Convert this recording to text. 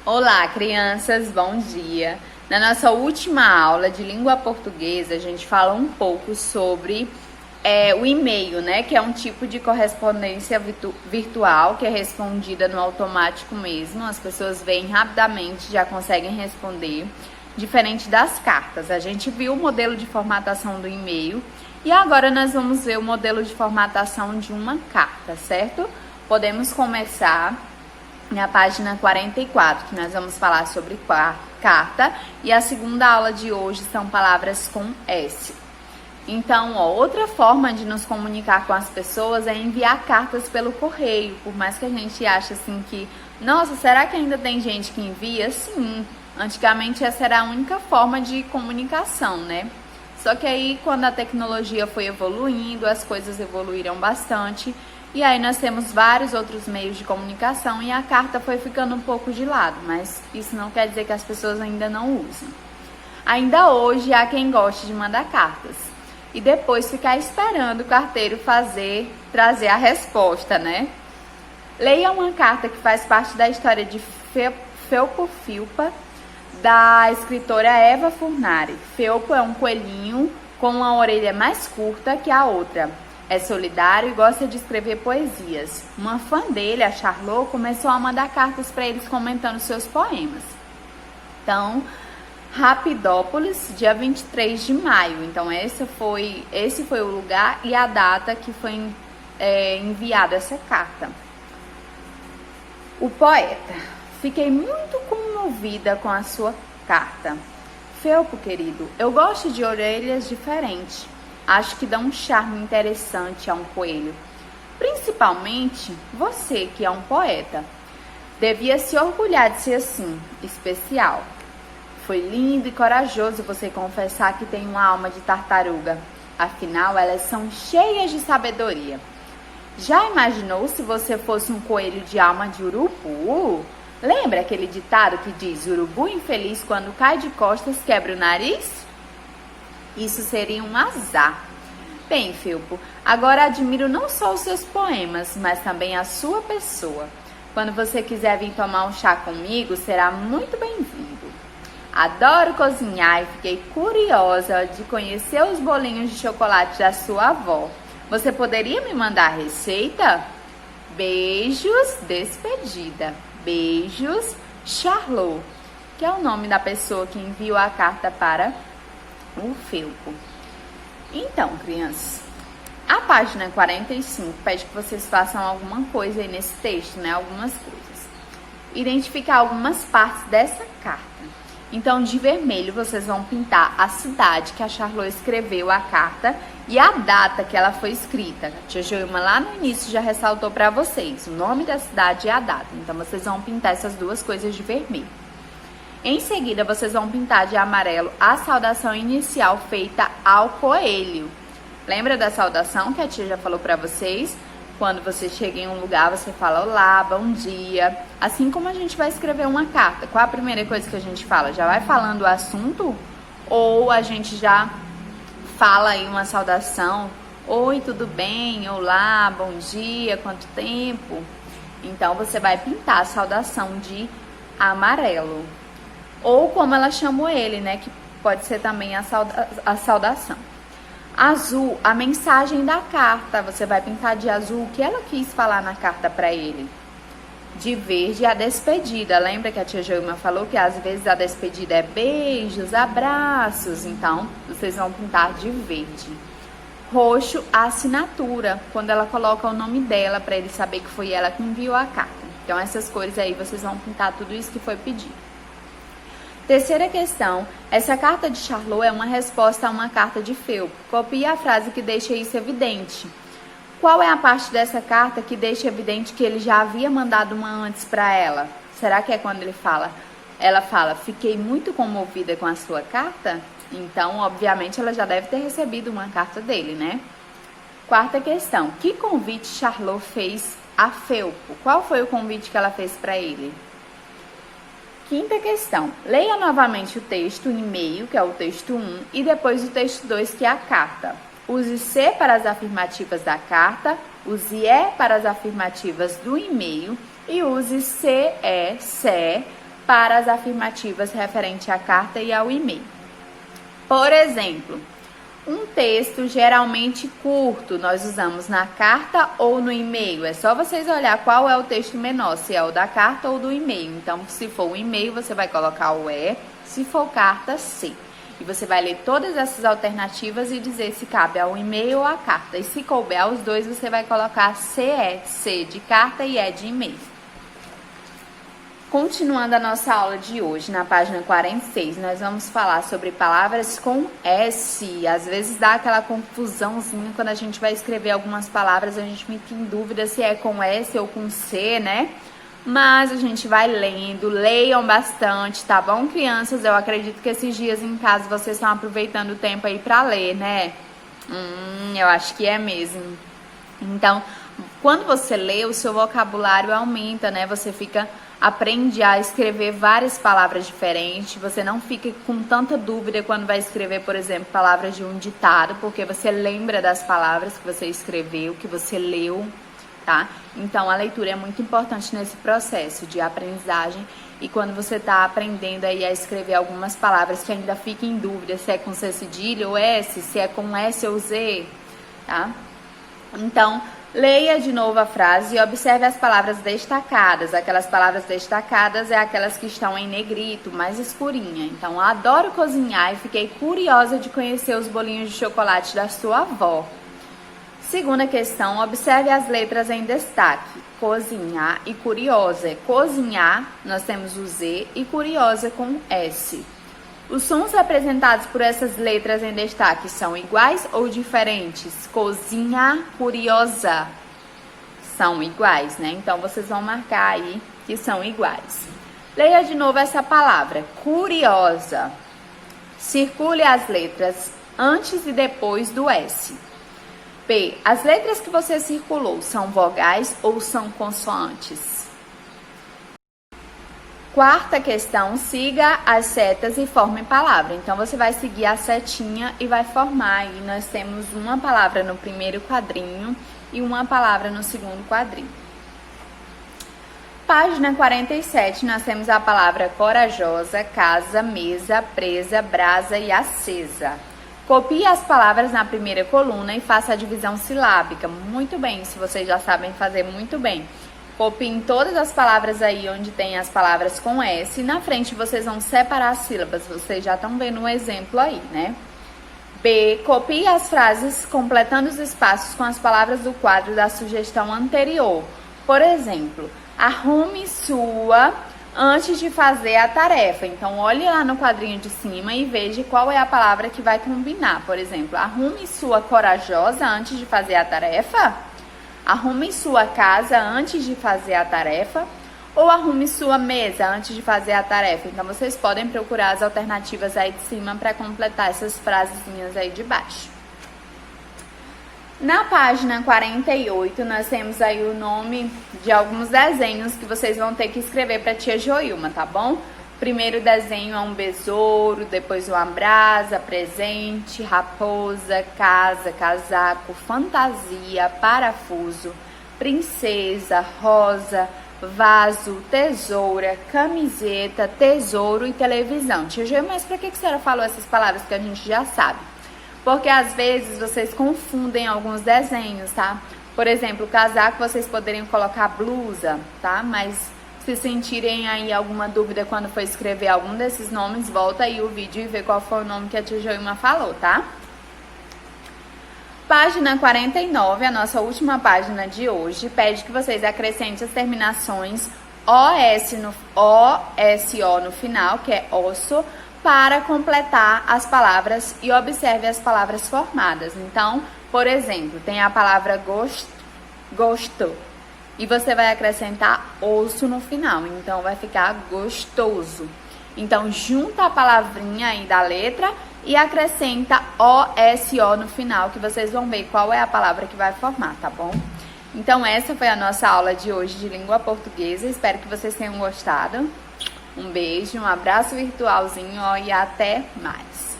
Olá, crianças, bom dia! Na nossa última aula de língua portuguesa, a gente fala um pouco sobre o e-mail, né? Que é um tipo de correspondência virtual que é respondida no automático mesmo. As pessoas veem rapidamente, já conseguem responder, diferente das cartas. A gente viu o modelo de formatação do e-mail e agora nós vamos ver o modelo de formatação de uma carta, certo? Podemos começar na página 44, que nós vamos falar sobre carta, e a segunda aula de hoje são palavras com S. Então, outra forma de nos comunicar com as pessoas é enviar cartas pelo correio, por mais que a gente ache assim que, nossa, será que ainda tem gente que envia? Sim, antigamente essa era a única forma de comunicação, né? Só que aí, quando a tecnologia foi evoluindo, as coisas evoluíram bastante. E aí nós temos vários outros meios de comunicação e a carta foi ficando um pouco de lado, mas isso não quer dizer que as pessoas ainda não usam. Ainda hoje há quem goste de mandar cartas e depois ficar esperando o carteiro trazer a resposta, né? Leia uma carta que faz parte da história de Felpo Filpa, da escritora Eva Furnari. Felpo é um coelhinho com uma orelha mais curta que a outra. É solidário e gosta de escrever poesias. Uma fã dele, a Charlot, começou a mandar cartas para eles comentando seus poemas. Então, Rapidópolis, dia 23 de maio. Então, esse foi o lugar e a data que foi enviada essa carta. O poeta. Fiquei muito comovida com a sua carta. Felpo, querido, eu gosto de orelhas diferentes. Acho que dá um charme interessante a um coelho. Principalmente você, que é um poeta. Devia se orgulhar de ser assim, especial. Foi lindo e corajoso você confessar que tem uma alma de tartaruga. Afinal, elas são cheias de sabedoria. Já imaginou se você fosse um coelho de alma de urubu? Lembra aquele ditado que diz: urubu infeliz quando cai de costas quebra o nariz? Isso seria um azar. Bem, Felpo, agora admiro não só os seus poemas, mas também a sua pessoa. Quando você quiser vir tomar um chá comigo, será muito bem-vindo. Adoro cozinhar e fiquei curiosa de conhecer os bolinhos de chocolate da sua avó. Você poderia me mandar a receita? Beijos, despedida. Beijos, Charlot, que é o nome da pessoa que enviou a carta para o Felpo. Então, crianças, a página 45 pede que vocês façam alguma coisa aí nesse texto, né? Algumas coisas. Identificar algumas partes dessa carta. Então, de vermelho, vocês vão pintar a cidade que a Charlot escreveu a carta e a data que ela foi escrita. A tia Joilma lá no início já ressaltou para vocês o nome da cidade e a data. Então, vocês vão pintar essas duas coisas de vermelho. Em seguida, vocês vão pintar de amarelo a saudação inicial feita ao coelho. Lembra da saudação que a tia já falou para vocês? Quando você chega em um lugar, você fala olá, bom dia. Assim como a gente vai escrever uma carta. Qual a primeira coisa que a gente fala? Já vai falando o assunto? Ou a gente já fala aí uma saudação? Oi, tudo bem? Olá, bom dia, quanto tempo? Então, você vai pintar a saudação de amarelo. Ou como ela chamou ele, né? Que pode ser também a saudação. Azul, a mensagem da carta. Você vai pintar de azul o que ela quis falar na carta para ele. De verde, a despedida. Lembra que a tia Joilma falou que às vezes a despedida é beijos, abraços. Então, vocês vão pintar de verde. Roxo, a assinatura. Quando ela coloca o nome dela para ele saber que foi ela que enviou a carta. Então, essas cores aí, vocês vão pintar tudo isso que foi pedido. Terceira questão, essa carta de Charlot é uma resposta a uma carta de Felpo. Copie a frase que deixa isso evidente. Qual é a parte dessa carta que deixa evidente que ele já havia mandado uma antes para ela? Será que é quando ela fala, fiquei muito comovida com a sua carta? Então, obviamente, ela já deve ter recebido uma carta dele, né? Quarta questão, que convite Charlot fez a Felpo? Qual foi o convite que ela fez para ele? Quinta questão, leia novamente o texto, o e-mail, que é o texto 1, e depois o texto 2, que é a carta. Use se para as afirmativas da carta, use para as afirmativas do e-mail e use se para as afirmativas referente à carta e ao e-mail. Por exemplo, um texto geralmente curto, nós usamos na carta ou no e-mail. É só vocês olhar qual é o texto menor, se é o da carta ou do e-mail. Então, se for o e-mail, você vai colocar o E, se for carta, C. E você vai ler todas essas alternativas e dizer se cabe ao e-mail ou à carta. E se couber aos dois, você vai colocar CE, C de carta e E de e-mail. Continuando a nossa aula de hoje, na página 46, nós vamos falar sobre palavras com S. Às vezes dá aquela confusãozinha quando a gente vai escrever algumas palavras, a gente fica em dúvida se é com S ou com C, né? Mas a gente vai lendo, leiam bastante, tá bom, crianças? Eu acredito que esses dias em casa vocês estão aproveitando o tempo aí pra ler, né? Eu acho que é mesmo. Então, quando você lê, o seu vocabulário aumenta, né? Você aprende a escrever várias palavras diferentes, você não fica com tanta dúvida quando vai escrever, por exemplo, palavras de um ditado, porque você lembra das palavras que você escreveu, que você leu, tá? Então, a leitura é muito importante nesse processo de aprendizagem e quando você está aprendendo aí a escrever algumas palavras que ainda fica em dúvida se é com C cedilha ou S, se é com S ou Z, tá? Então, leia de novo a frase e observe as palavras destacadas. Aquelas palavras destacadas é aquelas que estão em negrito, mais escurinha. Então, adoro cozinhar e fiquei curiosa de conhecer os bolinhos de chocolate da sua avó. Segunda questão, observe as letras em destaque. Cozinhar e curiosa. Cozinhar, nós temos o Z e curiosa com S. Os sons representados por essas letras em destaque são iguais ou diferentes? Cozinha, curiosa. São iguais, né? Então, vocês vão marcar aí que são iguais. Leia de novo essa palavra, curiosa. Circule as letras antes e depois do S. P. As letras que você circulou são vogais ou são consoantes? Quarta questão, siga as setas e forme palavra. Então, você vai seguir a setinha e vai formar aí. Nós temos uma palavra no primeiro quadrinho e uma palavra no segundo quadrinho. Página 47, nós temos a palavra corajosa, casa, mesa, presa, brasa e acesa. Copie as palavras na primeira coluna e faça a divisão silábica. Muito bem, se vocês já sabem fazer muito bem. Copiem todas as palavras aí onde tem as palavras com S e na frente vocês vão separar as sílabas. Vocês já estão vendo um exemplo aí, né? B. Copie as frases completando os espaços com as palavras do quadro da sugestão anterior. Por exemplo, arrume sua antes de fazer a tarefa. Então, olhe lá no quadrinho de cima e veja qual é a palavra que vai combinar. Por exemplo, arrume sua corajosa antes de fazer a tarefa. Arrume sua casa antes de fazer a tarefa ou arrume sua mesa antes de fazer a tarefa. Então, vocês podem procurar as alternativas aí de cima para completar essas frasezinhas aí de baixo. Na página 48, nós temos aí o nome de alguns desenhos que vocês vão ter que escrever para tia Joilma, tá bom? Primeiro desenho é um besouro, depois uma brasa, presente, raposa, casa, casaco, fantasia, parafuso, princesa, rosa, vaso, tesoura, camiseta, tesouro e televisão. Tia Joelma, mas pra que a senhora falou essas palavras que a gente já sabe? Porque às vezes vocês confundem alguns desenhos, tá? Por exemplo, casaco vocês poderiam colocar blusa, tá? Mas se sentirem aí alguma dúvida quando for escrever algum desses nomes, volta aí o vídeo e vê qual foi o nome que a tia Joilma falou, tá? Página 49, a nossa última página de hoje, pede que vocês acrescentem as terminações OSO no final, que é osso, para completar as palavras e observe as palavras formadas. Então, por exemplo, tem a palavra gosto. E você vai acrescentar osso no final, então vai ficar gostoso. Então, junta a palavrinha aí da letra e acrescenta OSO no final, que vocês vão ver qual é a palavra que vai formar, tá bom? Então, essa foi a nossa aula de hoje de língua portuguesa. Espero que vocês tenham gostado. Um beijo, um abraço virtualzinho e até mais.